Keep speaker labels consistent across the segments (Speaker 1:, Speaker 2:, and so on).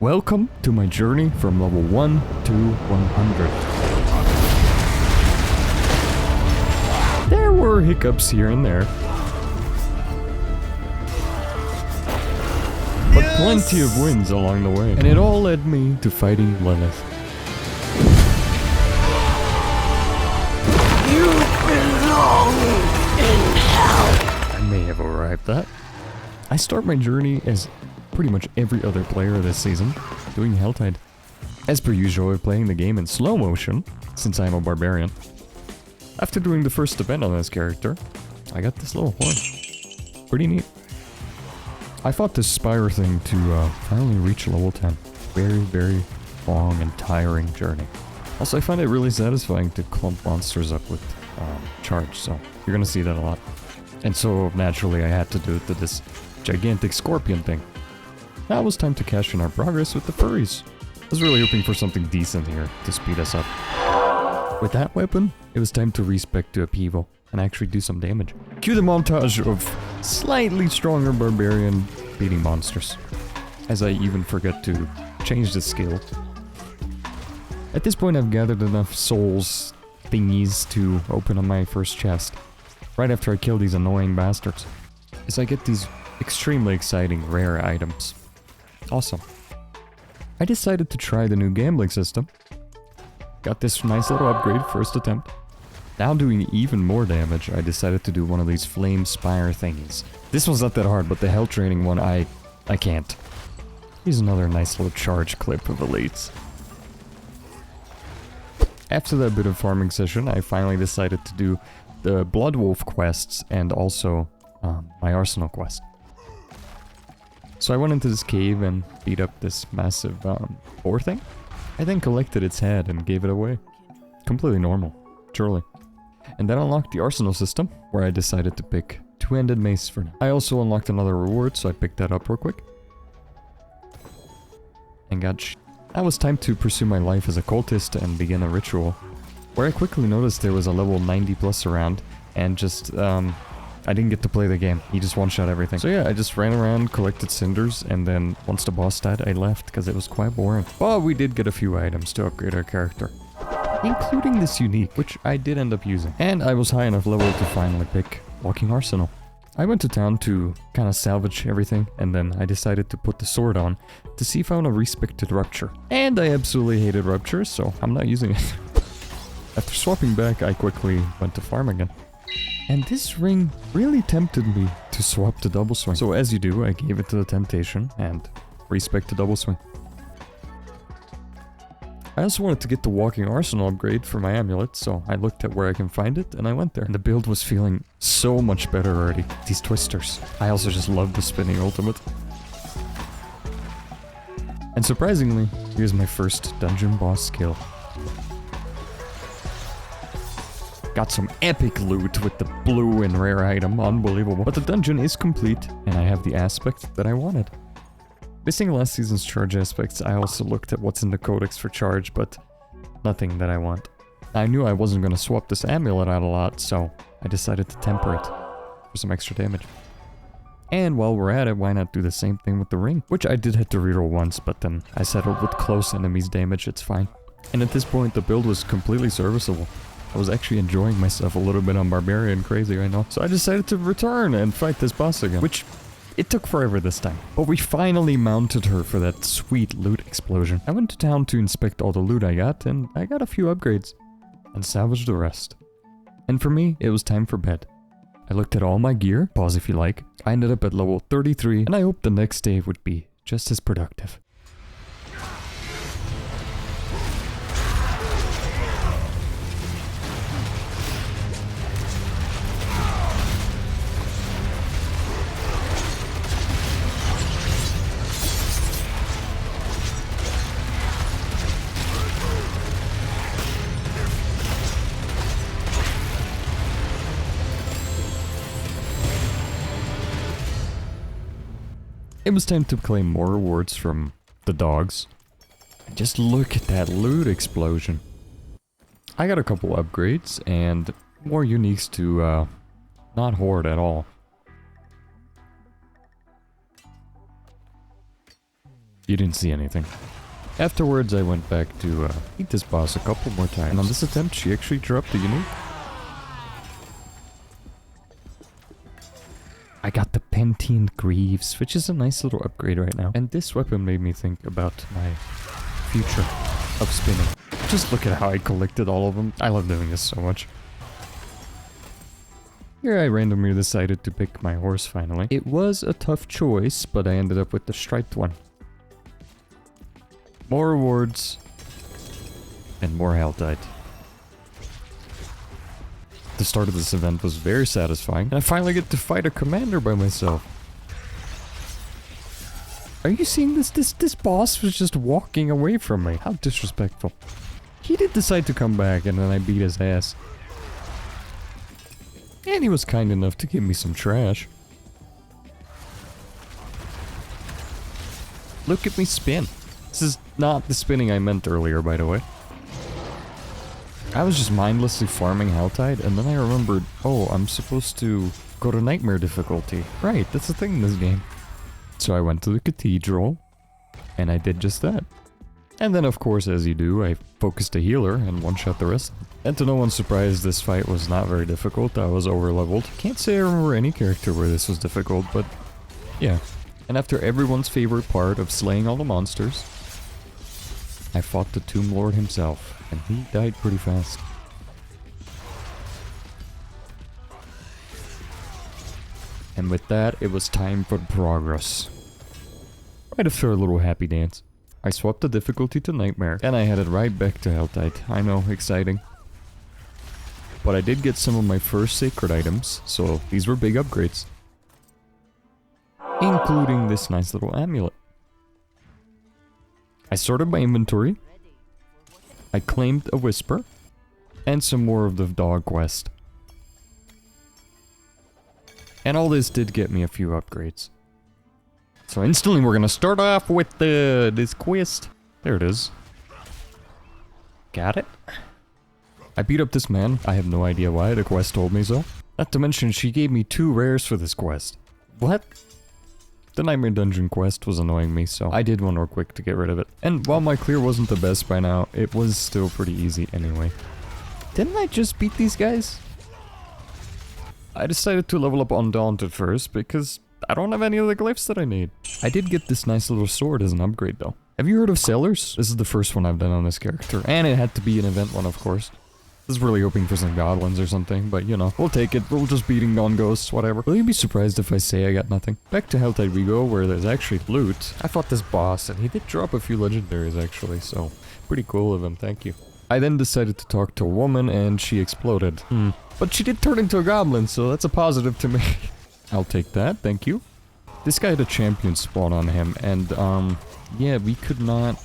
Speaker 1: Welcome to my journey from level 1 to 100. There were hiccups here and there, but plenty of wins along the way, and it all led me to fighting Lillith.
Speaker 2: You belong in hell.
Speaker 1: I may have arrived at. I start my journey as pretty much every other player this season, doing Helltide. As per usual, we're playing the game in slow motion, since I'm a barbarian. After doing the first event on this character, I got this little horn. Pretty neat. I fought this spire thing to finally reach level 10. Very, very long and tiring journey. Also, I find it really satisfying to clump monsters up with charge, so you're gonna see that a lot. And so, naturally, I had to do it to this gigantic scorpion thing. Now it was time to cash in our progress with the furries. I was really hoping for something decent here to speed us up. With that weapon, it was time to respec to upheaval and actually do some damage. Cue the montage of slightly stronger barbarian beating monsters, as I even forget to change the skill. At this point I've gathered enough souls thingies to open up my first chest, right after I kill these annoying bastards, as I get these extremely exciting rare items. Awesome. I decided to try the new gambling system. Got this nice little upgrade first attempt. Now doing even more damage, I decided to do one of these flame spire thingies. This one's not that hard, but the hell training one, I can't. Here's another nice little charge clip of elites. After that bit of farming session, I finally decided to do the Blood Wolf quests and also my Arsenal quest. So I went into this cave and beat up this massive boar thing. I then collected its head and gave it away. Completely normal, surely. And then unlocked the arsenal system, where I decided to pick two-handed mace for now. I also unlocked another reward, so I picked that up real quick. And got Now it was time to pursue my life as a cultist and begin a ritual, where I quickly noticed there was a level 90 plus around, and just, I didn't get to play the game. He just one-shot everything. So yeah, I just ran around, collected cinders, and then once the boss died, I left because it was quite boring. But we did get a few items to upgrade our character, including this unique, which I did end up using. And I was high enough level to finally pick Walking Arsenal. I went to town to kind of salvage everything, and then I decided to put the sword on to see if I want to respec to Rupture. And I absolutely hated Rupture, so I'm not using it. After swapping back, I quickly went to farm again. And this ring really tempted me to swap to double swing. So as you do, I gave it to the temptation and respec to double swing. I also wanted to get the Walking Arsenal upgrade for my amulet, so I looked at where I can find it and I went there. And the build was feeling so much better already. These twisters. I also just love the spinning ultimate. And surprisingly, here's my first dungeon boss skill. Got some epic loot with the blue and rare item, unbelievable. But the dungeon is complete, and I have the aspect that I wanted. Missing last season's charge aspects, I also looked at what's in the codex for charge, but nothing that I want. I knew I wasn't going to swap this amulet out a lot, so I decided to temper it for some extra damage. And while we're at it, why not do the same thing with the ring? Which I did have to reroll once, but then I settled with close enemies damage, it's fine. And at this point, the build was completely serviceable. I was actually enjoying myself a little bit on Barbarian, crazy right now. So I decided to return and fight this boss again, which it took forever this time. But we finally mounted her for that sweet loot explosion. I went to town to inspect all the loot I got, and I got a few upgrades and salvaged the rest. And for me, it was time for bed. I looked at all my gear, pause if you like. I ended up at level 33, and I hoped the next day would be just as productive. It was time to claim more rewards from the dogs. Just look at that loot explosion. I got a couple upgrades and more uniques to not hoard at all. You didn't see anything. Afterwards, I went back to beat this boss a couple more times. And on this attempt, she actually dropped the unique. I got the Pentine Greaves, which is a nice little upgrade right now. And this weapon made me think about my future of spinning. Just look at how I collected all of them. I love doing this so much. Here I randomly decided to pick my horse finally. It was a tough choice, but I ended up with the striped one. More rewards. And more Helltide. The start of this event was very satisfying, and I finally get to fight a commander by myself. Are you seeing this? This boss was just walking away from me. How disrespectful. He did decide to come back, and then I beat his ass. And he was kind enough to give me some trash. Look at me spin. This is not the spinning I meant earlier, by the way. I was just mindlessly farming Helltide, and then I remembered, oh, I'm supposed to go to Nightmare difficulty. Right, that's the thing in this game. So I went to the cathedral, and I did just that. And then, of course, as you do, I focused a healer and one-shot the rest. And to no one's surprise, this fight was not very difficult. I was over-leveled. Can't say I remember any character where this was difficult, but yeah. And after everyone's favorite part of slaying all the monsters, I fought the Tomb Lord himself. And he died pretty fast. And with that, it was time for progress. Right after a little happy dance. I swapped the difficulty to Nightmare, and I headed right back to Helltide. I know, exciting. But I did get some of my first sacred items, so these were big upgrades. Including this nice little amulet. I sorted my inventory. I claimed a whisper, and some more of the dog quest. And all this did get me a few upgrades. So instantly we're gonna start off with this quest. There it is. Got it? I beat up this man. I have no idea why, the quest told me so. Not to mention she gave me 2 rares for this quest. What? The Nightmare Dungeon quest was annoying me, so I did one real quick to get rid of it. And while my clear wasn't the best by now, it was still pretty easy anyway. Didn't I just beat these guys? I decided to level up Undaunted first, because I don't have any of the glyphs that I need. I did get this nice little sword as an upgrade though. Have you heard of Sailors? This is the first one I've done on this character, and it had to be an event one, of course. I was really hoping for some goblins or something, but you know, we'll take it. We're just beating on ghosts, whatever. Will you be surprised if I say I got nothing? Back to Helltide we go, where there's actually loot. I fought this boss, and he did drop a few legendaries actually, so pretty cool of him, thank you. I then decided to talk to a woman, and she exploded. But she did turn into a goblin, so that's a positive to me. I'll take that, thank you. This guy had a champion spawn on him, and yeah, we could not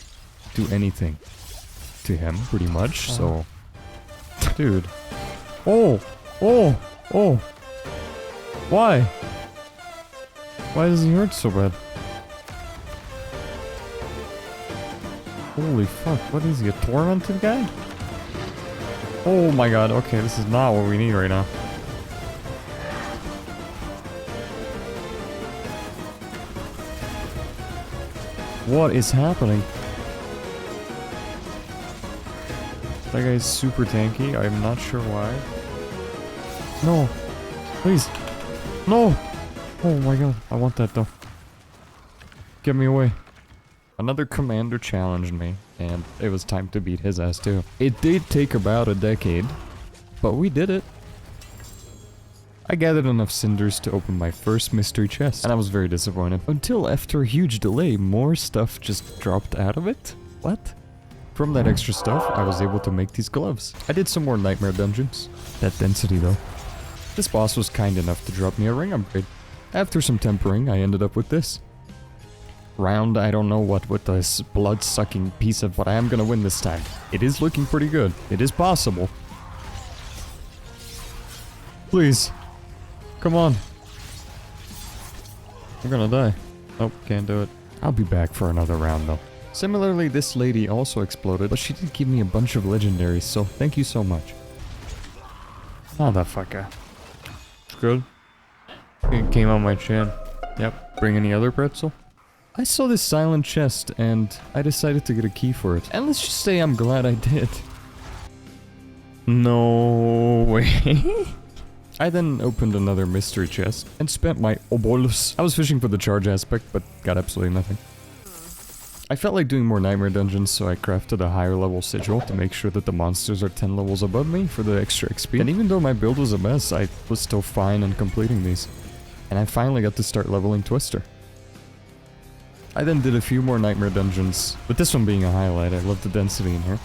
Speaker 1: do anything to him, pretty much, so... Dude. Oh! Oh! Oh! Why? Why does he hurt so bad? Holy fuck, what is he, a tormented guy? Oh my god, okay, this is not what we need right now. What is happening? That guy's super tanky. I'm not sure why. No. Please. No. Oh my god. I want that though. Get me away. Another commander challenged me, and it was time to beat his ass too. It did take about a decade, but we did it. I gathered enough cinders to open my first mystery chest, and I was very disappointed. Until after a huge delay, more stuff just dropped out of it? What? From that extra stuff, I was able to make these gloves. I did some more Nightmare dungeons. That density though. This boss was kind enough to drop me a ring upgrade. After some tempering, I ended up with this. Round, I don't know what with this blood-sucking piece of, but I am gonna win this time. It is looking pretty good. It is possible. Please. Come on. I'm gonna die. Nope, can't do it. I'll be back for another round though. Similarly, this lady also exploded, but she did give me a bunch of legendaries, so thank you so much. Motherfucker. Good. It came on my chin. Yep. Bring any other pretzel? I saw this silent chest and I decided to get a key for it. And let's just say I'm glad I did. No way. I then opened another mystery chest and spent my obolus. I was fishing for the charge aspect, but got absolutely nothing. I felt like doing more nightmare dungeons, so I crafted a higher level sigil to make sure that the monsters are 10 levels above me for the extra XP. And even though my build was a mess, I was still fine in completing these. And I finally got to start leveling Twister. I then did a few more nightmare dungeons, with this one being a highlight. I love the density in here.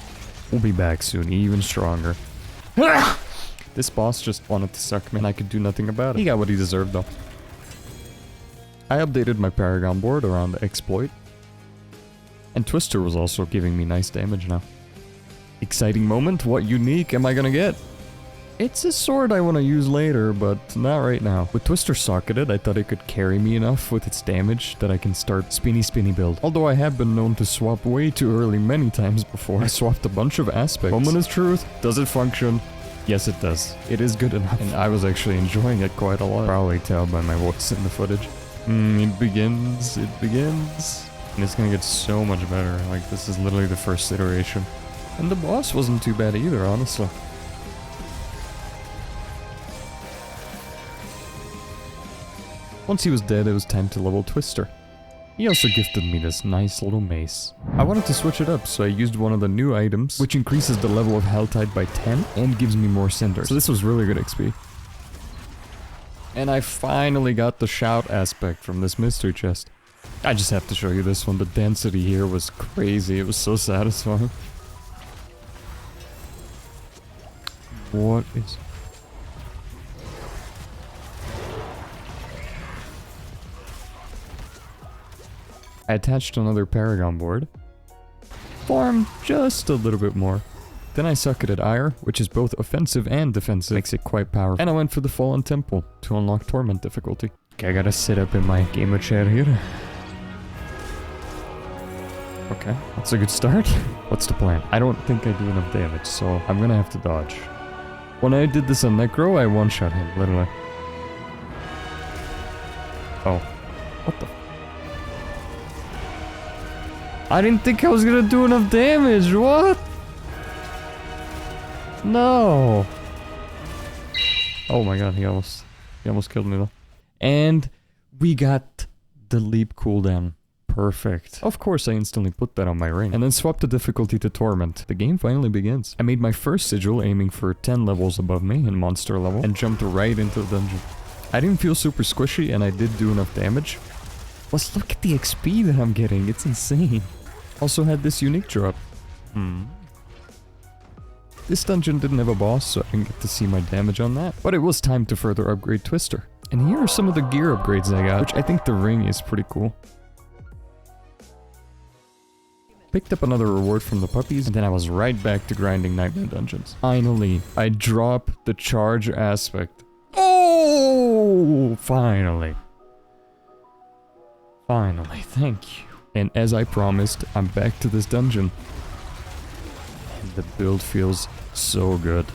Speaker 1: We'll be back soon, even stronger. This boss just wanted to suck me, and I could do nothing about it. He got what he deserved, though. I updated my Paragon board around the exploit. And Twister was also giving me nice damage now. Exciting moment, what unique am I gonna get? It's a sword I want to use later, but not right now. With Twister socketed, I thought it could carry me enough with its damage that I can start spinny build. Although I have been known to swap way too early many times before. I swapped a bunch of aspects. Moment is truth. Does it function? Yes, it does. It is good enough. And I was actually enjoying it quite a lot. Probably tell by my voice in the footage. It begins. And it's gonna get so much better. Like, this is literally the first iteration. And the boss wasn't too bad either, honestly. Once he was dead, it was time to level Twister. He also gifted me this nice little mace. I wanted to switch it up, so I used one of the new items, which increases the level of Helltide by 10 and gives me more cinders. So this was really good XP. And I finally got the shout aspect from this mystery chest. I just have to show you this one. The density here was crazy. It was so satisfying. What is... I attached another Paragon board. Farmed just a little bit more. Then I sucketed Ire, which is both offensive and defensive. Makes it quite powerful. And I went for the Fallen Temple to unlock Torment difficulty. Okay, I gotta sit up in my gamer chair here. Okay, that's a good start. What's the plan? I don't think I do enough damage, so I'm gonna have to dodge. When I did this on Necro, I one-shot him, literally. Oh. What the... I didn't think I was gonna do enough damage, what? No. Oh my god, he almost killed me though. And we got the leap cooldown. Perfect. Of course I instantly put that on my ring. And then swapped the difficulty to Torment. The game finally begins. I made my first sigil aiming for 10 levels above me in monster level and jumped right into the dungeon. I didn't feel super squishy and I did do enough damage. Plus look at the XP that I'm getting, it's insane. Also had this unique drop. This dungeon didn't have a boss, so I didn't get to see my damage on that. But it was time to further upgrade Twister. And here are some of the gear upgrades I got, which I think the ring is pretty cool. Picked up another reward from the puppies, and then I was right back to grinding nightmare dungeons. Finally, I dropped the charge aspect. Oh! Finally. Finally, thank you. And as I promised, I'm back to this dungeon. And the build feels so good.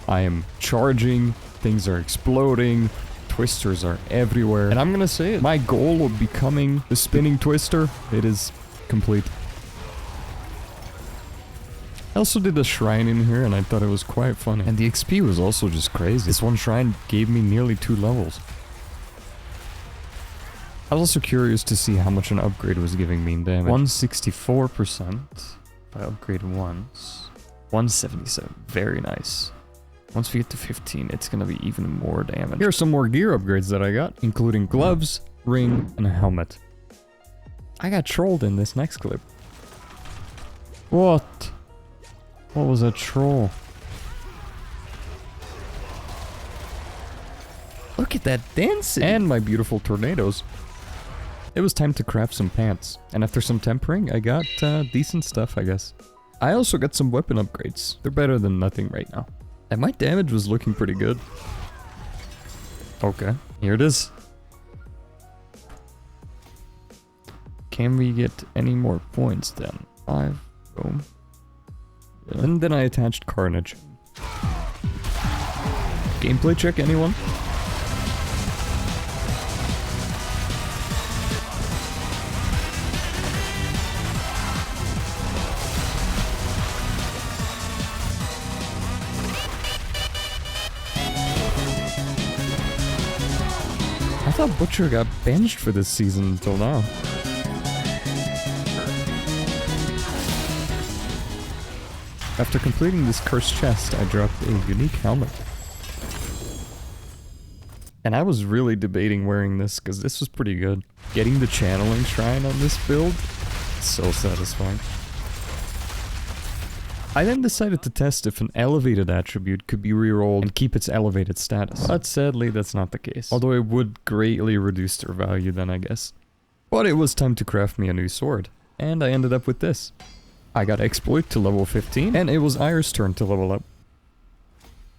Speaker 1: I am charging, things are exploding, twisters are everywhere. And I'm gonna say it, my goal of becoming the spinning twister, it is complete. I also did a shrine in here and I thought it was quite funny. And the XP was also just crazy. This one shrine gave me nearly 2 levels. I was also curious to see how much an upgrade was giving me in damage. 164%. If I upgrade once. 177. Very nice. Once we get to 15, it's gonna be even more damage. Here are some more gear upgrades that I got, including gloves, ring, and a helmet. I got trolled in this next clip. What? What was a troll? Look at that dancing! And my beautiful tornadoes. It was time to craft some pants. And after some tempering, I got decent stuff, I guess. I also got some weapon upgrades. They're better than nothing right now. And my damage was looking pretty good. Okay, here it is. Can we get any more points then? 5, boom. And then I attached Carnage. Gameplay check, anyone? thought Butcher got benched for this season until now. After completing this cursed chest, I dropped a unique helmet. And I was really debating wearing this because this was pretty good. Getting the channeling shrine on this build, so satisfying. I then decided to test if an elevated attribute could be rerolled and keep its elevated status. But sadly, that's not the case. Although it would greatly reduce their value then, I guess. But it was time to craft me a new sword. And I ended up with this. I got Exploit to level 15, and it was Ire's turn to level up.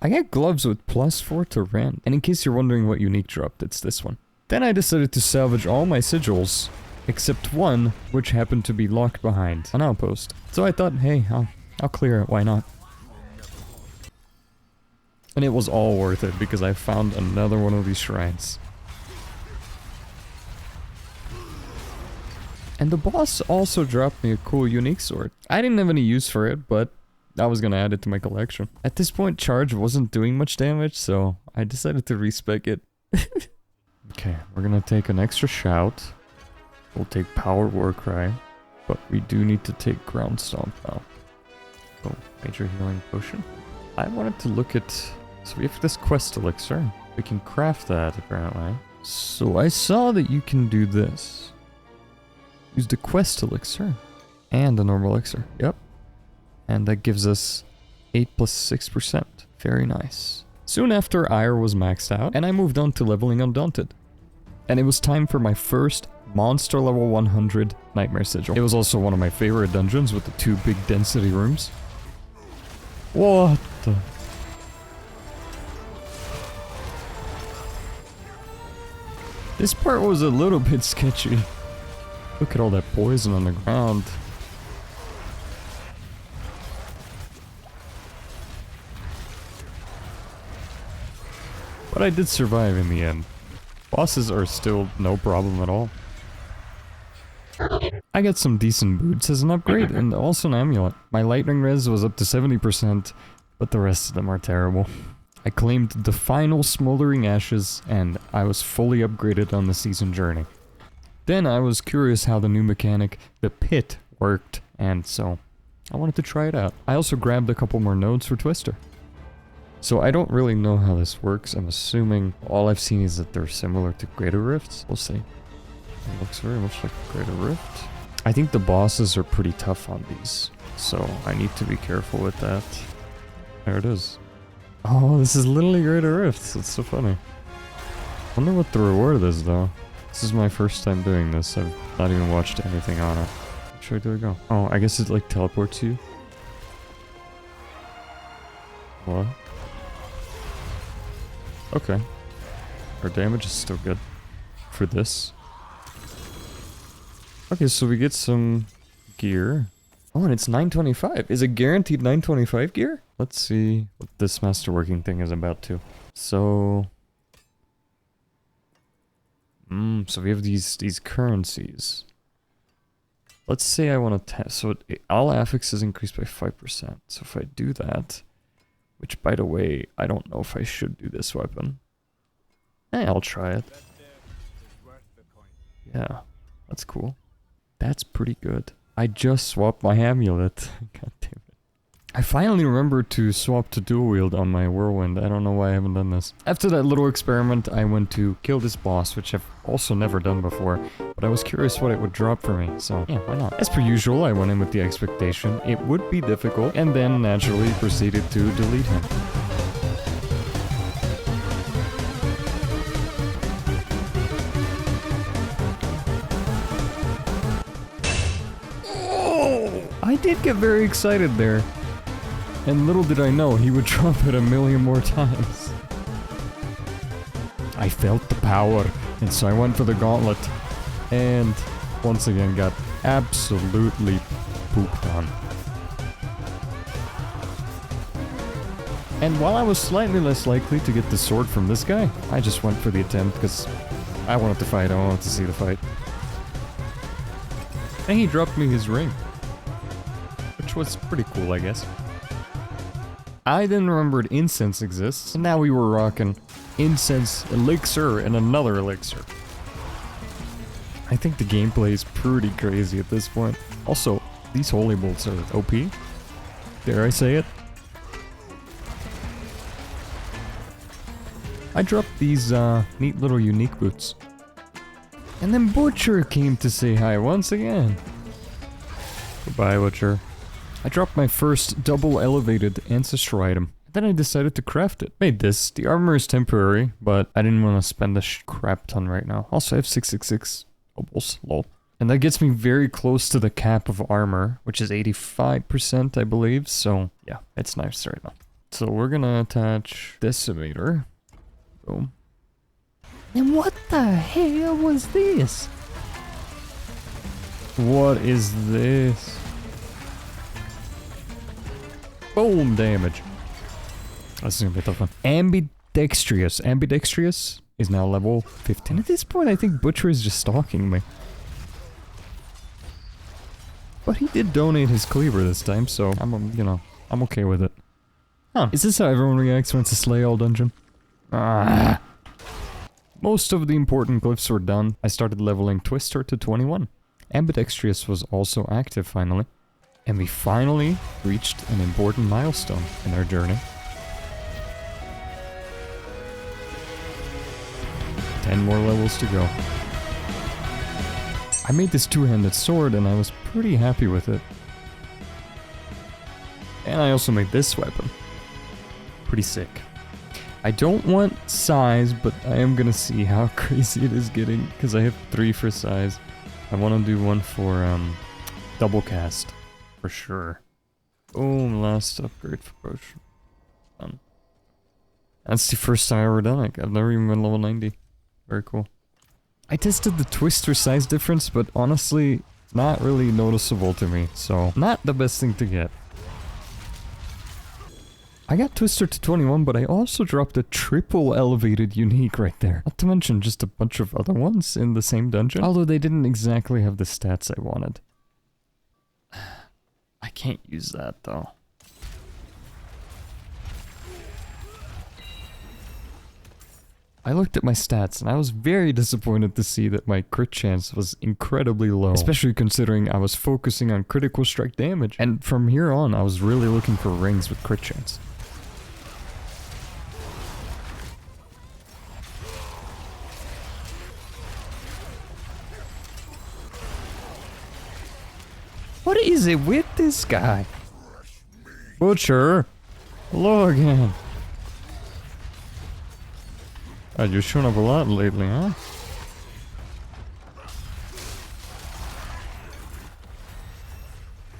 Speaker 1: I got gloves with +4 to rend, and in case you're wondering what unique dropped, it's this one. Then I decided to salvage all my sigils, except one, which happened to be locked behind an outpost. So I thought, hey, I'll clear it, why not? And it was all worth it, because I found another one of these shrines. And the boss also dropped me a cool unique sword. I didn't have any use for it, but I was gonna add it to my collection. At this point, charge wasn't doing much damage, so I decided to respec it. Okay, we're gonna take an extra shout. We'll take power warcry, but we do need to take ground stomp now. Oh, major healing potion. I wanted to look at... So we have this quest elixir. We can craft that, apparently. So I saw that you can do this. Use the quest elixir and the normal elixir. Yep. And that gives us 8 + 6%. Very nice. Soon after, Ire was maxed out, and I moved on to leveling Undaunted. And it was time for my first monster level 100 Nightmare Sigil. It was also one of my favorite dungeons with the 2 big density rooms. What the... This part was a little bit sketchy. Look at all that poison on the ground. But I did survive in the end. Bosses are still no problem at all. I got some decent boots as an upgrade and also an amulet. My lightning res was up to 70%, but the rest of them are terrible. I claimed the final smoldering ashes and I was fully upgraded on the season journey. Then I was curious how the new mechanic, the pit, worked, and so I wanted to try it out. I also grabbed a couple more nodes for Twister. So I don't really know how this works. I'm assuming all I've seen is that they're similar to Greater Rifts. We'll see. It looks very much like Greater Rift. I think the bosses are pretty tough on these, so I need to be careful with that. There it is. Oh, this is literally Greater Rifts. It's so funny. I wonder what the reward is, though. This is my first time doing this. I've not even watched anything on it. Which way do I go? Oh, I guess it like teleports you. What? Okay. Our damage is still good for this. Okay, so we get some gear. Oh, and it's 925. Is it guaranteed 925 gear? Let's see what this masterworking thing is about too. So... so we have these currencies. Let's say I want to test. So all affix is increased by 5%. So if I do that, which by the way, I don't know if I should do this weapon. I'll try it. Yeah, that's cool. That's pretty good. I just swapped my amulet. God damn it. I finally remembered to swap to dual wield on my whirlwind. I don't know why I haven't done this. After that little experiment, I went to kill this boss, which I've also never done before, but I was curious what it would drop for me, so yeah, why not? As per usual, I went in with the expectation it would be difficult, and then naturally proceeded to delete him. I did get very excited there. And little did I know he would drop it a million more times. I felt the power, and so I went for the gauntlet. And once again got absolutely pooped on. And while I was slightly less likely to get the sword from this guy, I just went for the attempt because I wanted to fight, I wanted to see the fight. And he dropped me his ring. Which was pretty cool, I guess. I then remembered incense exists, and now we were rocking incense, elixir, and another elixir. I think the gameplay is pretty crazy at this point. Also, these holy bolts are OP. Dare I say it? I dropped these neat little unique boots. And then Butcher came to say hi once again. Goodbye, Butcher. I dropped my first double elevated ancestral item. Then I decided to craft it. Made this. The armor is temporary, but I didn't want to spend a crap ton right now. Also, I have 666 opals. Lol. And that gets me very close to the cap of armor, which is 85%, I believe. So, yeah, it's nice right now. So we're gonna attach Decimator. Boom. And what the hell was this? What is this? Boom damage. This is gonna be a tough one. Ambidextrous. Ambidextrous is now level 15. At this point, I think Butcher is just stalking me. But he did donate his cleaver this time, so I'm okay with it. Huh. Is this how everyone reacts when it's a slay all dungeon? Ah. Most of the important glyphs were done. I started leveling Twister to 21. Ambidextrous was also active finally. And we finally reached an important milestone in our journey. 10 more levels to go. I made this two-handed sword and I was pretty happy with it. And I also made this weapon. Pretty sick. I don't want size, but I am gonna see how crazy it is getting, because I have 3 for size. I want to do one for double cast, for sure. Boom, last upgrade for potion. Done. That's the first time I've ever done it. I've never even been level 90. Very cool. I tested the twister size difference, but honestly, not really noticeable to me, so not the best thing to get. I got Twister to 21, but I also dropped a triple elevated unique right there. Not to mention just a bunch of other ones in the same dungeon, although they didn't exactly have the stats I wanted. I can't use that though. I looked at my stats and I was very disappointed to see that my crit chance was incredibly low. Especially considering I was focusing on critical strike damage. And from here on, I was really looking for rings with crit chance. What is it with this guy? Butcher! Hello again. You're showing up a lot lately, huh?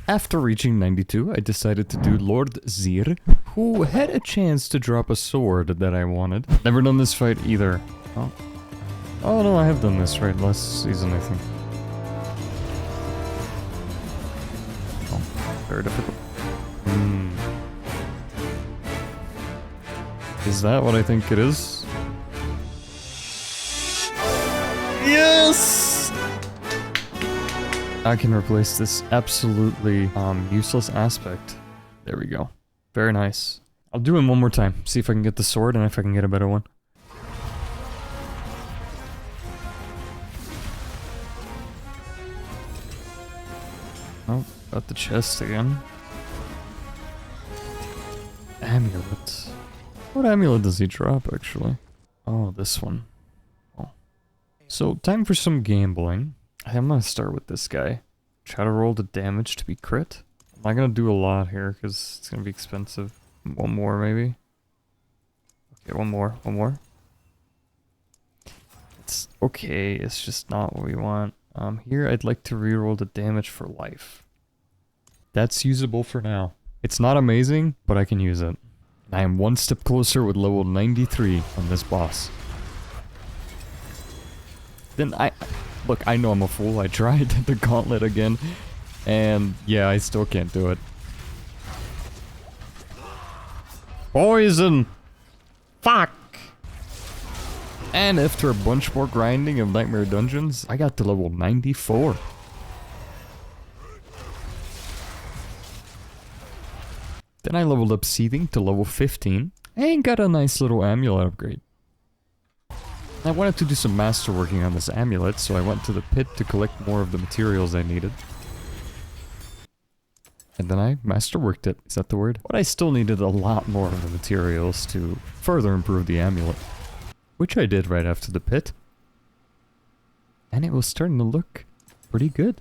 Speaker 1: After reaching 92, I decided to do Lord Zir, who had a chance to drop a sword that I wanted. Never done this fight either. Oh, oh no, I have done this right last season, I think. Oh, very difficult. Is that what I think it is? Yes! I can replace this absolutely useless aspect. There we go. Very nice. I'll do him one more time. See if I can get the sword and if I can get a better one. Oh, got the chest again. Amulet. What amulet does he drop, actually? Oh, this one. So, time for some gambling. I'm gonna start with this guy. Try to roll the damage to be crit. I'm not gonna do a lot here, because it's gonna be expensive. One more, maybe? Okay, one more. It's okay, it's just not what we want. Here, I'd like to reroll the damage for life. That's usable for now. It's not amazing, but I can use it. And I am one step closer with level 93 on this boss. Then look, I know I'm a fool. I tried the gauntlet again, and yeah, I still can't do it. Poison! Fuck! And after a bunch more grinding of Nightmare Dungeons, I got to level 94. Then I leveled up Seething to level 15 and got a nice little amulet upgrade. I wanted to do some masterworking on this amulet, so I went to the pit to collect more of the materials I needed. And then I masterworked it, is that the word? But I still needed a lot more of the materials to further improve the amulet. Which I did right after the pit. And it was starting to look pretty good.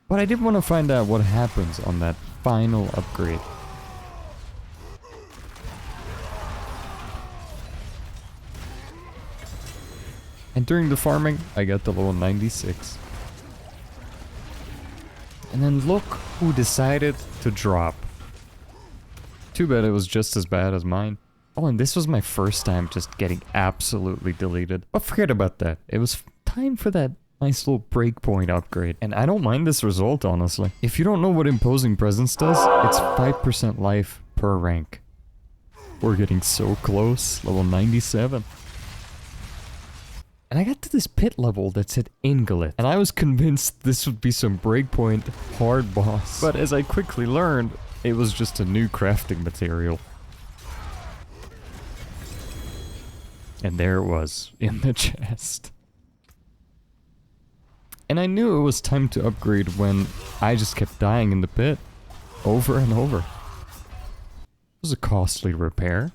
Speaker 1: But I did want to find out what happens on that final upgrade. And during the farming, I got to level 96. And then look who decided to drop. Too bad it was just as bad as mine. Oh, and this was my first time just getting absolutely deleted. But forget about that. It was time for that nice little breakpoint upgrade. And I don't mind this result, honestly. If you don't know what Imposing Presence does, it's 5% life per rank. We're getting so close. Level 97. And I got to this pit level that said Ingolith. And I was convinced this would be some breakpoint hard boss. But as I quickly learned, it was just a new crafting material. And there it was, in the chest. And I knew it was time to upgrade when I just kept dying in the pit. Over and over. It was a costly repair.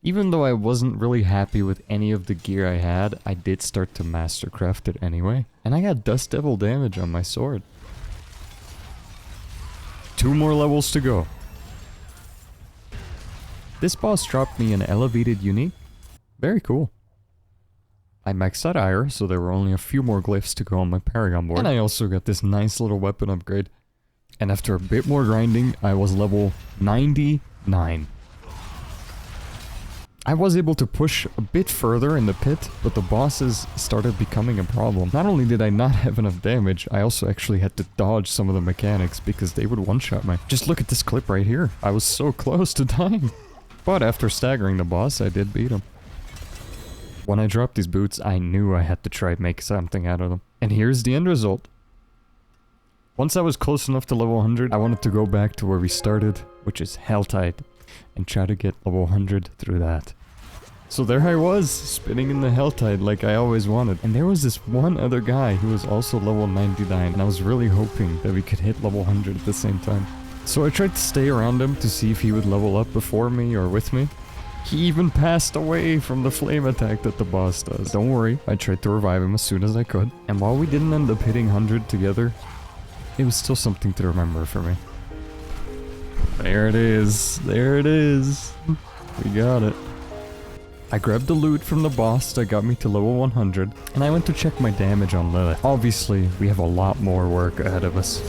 Speaker 1: Even though I wasn't really happy with any of the gear I had, I did start to mastercraft it anyway. And I got Dust Devil damage on my sword. 2 more levels to go. This boss dropped me an elevated unique. Very cool. I maxed out Ire, so there were only a few more glyphs to go on my Paragon board. And I also got this nice little weapon upgrade. And after a bit more grinding, I was level 99. I was able to push a bit further in the pit, but the bosses started becoming a problem. Not only did I not have enough damage, I also actually had to dodge some of the mechanics because they would one-shot me. Just look at this clip right here. I was so close to dying. But after staggering the boss, I did beat him. When I dropped these boots, I knew I had to try to make something out of them. And here's the end result. Once I was close enough to level 100, I wanted to go back to where we started, which is Helltide, and try to get level 100 through that. So there I was, spinning in the Helltide like I always wanted. And there was this one other guy who was also level 99, and I was really hoping that we could hit level 100 at the same time. So I tried to stay around him to see if he would level up before me or with me. He even passed away from the flame attack that the boss does. Don't worry, I tried to revive him as soon as I could. And while we didn't end up hitting 100 together, it was still something to remember for me. There it is. There it is. We got it. I grabbed the loot from the boss that got me to level 100, and I went to check my damage on Lillith. Obviously, we have a lot more work ahead of us.